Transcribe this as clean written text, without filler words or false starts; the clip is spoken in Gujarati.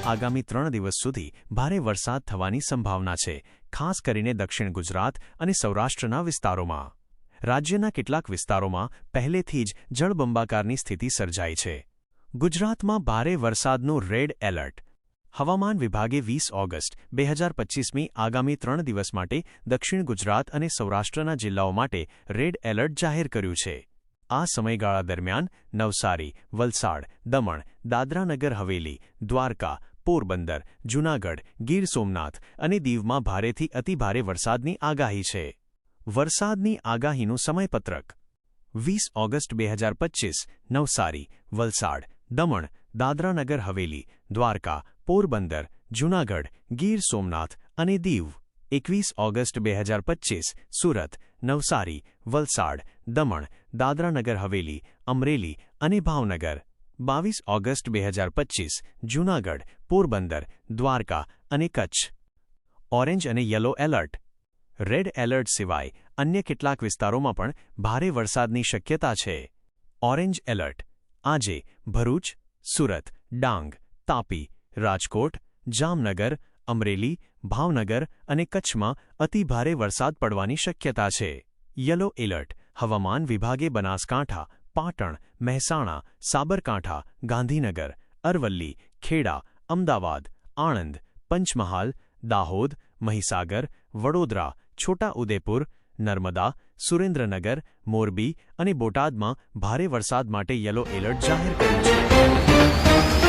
આગામી 3 દિવસ સુધી ભારે વરસાદ થવાની સંભાવના છે, ખાસ કરીને દક્ષિણ ગુજરાત અને સૌરાષ્ટ્રના વિસ્તારોમાં. રાજ્યના કેટલાક વિસ્તારોમાં પહેલેથી જ જળબંબાકારની સ્થિતિ સર્જાઈ છે. ગુજરાતમાં ભારે વરસાદનું રેડ એલર્ટ. હવામાન વિભાગે 20 ઓગસ્ટ 2025મી આગામી 3 દિવસ માટે દક્ષિણ ગુજરાત અને સૌરાષ્ટ્રના જિલ્લાઓ માટે રેડ એલર્ટ જાહેર કર્યું છે. આ સમયગાળા દરમિયાન નવસારી, વલસાડ, દમણ, દાદરાનગર હવેલી, દ્વારકા, પોરબંદર, જૂનાગઢ, ગીર સોમનાથ અને દીવમાં ભારેથી અતિભારે વરસાદની આગાહી છે. વરસાદની આગાહીનું સમયપત્રક. 20 ઓગસ્ટ 2025 નવસારી, વલસાડ, દમણ, દાદરાનગર હવેલી, દ્વારકા, પોરબંદર, જૂનાગઢ, ગીર સોમનાથ અને દીવ. 21 ઓગસ્ટ 2025 સુરત, નવસારી, વલસાડ, દમણ, દાદરાનગર હવેલી, અમરેલી અને ભાવનગર. 22 ઓગસ્ટ 2025 જૂનાગઢ, પોરબંદર, દ્વારકા અને કચ્છ. ઓરેન્જ અને યલો એલર્ટ. રેડ એલર્ટ સિવાય અન્ય કેટલાક વિસ્તારોમાં પણ ભારે વરસાદની શક્યતા છે. Orange alert. આજે ભરૂચ, સુરત, ડાંગ, તાપી, રાજકોટ, જામનગર, અમરેલી, ભાવનગર અને કચ્છમાં અતિભારે વરસાદ પડવાની શક્યતા છે. Yellow alert. હવામાન વિભાગે બનાસકાંઠા, પાટણ, મહેસાણા, સાબરકાંઠા, ગાંધીનગર, અરવલ્લી, ખેડા, અમદાવાદ, આણંદ, પંચમહાલ, દાહોદ, મહીસાગર, વડોદરા, છોટા ઉદેપુર, નર્મદા, સુરેન્દ્રનગર, મોરબી અને બોટાદમાં ભારે વરસાદ માટે યલો એલર્ટ જાહેર કર્યું છે.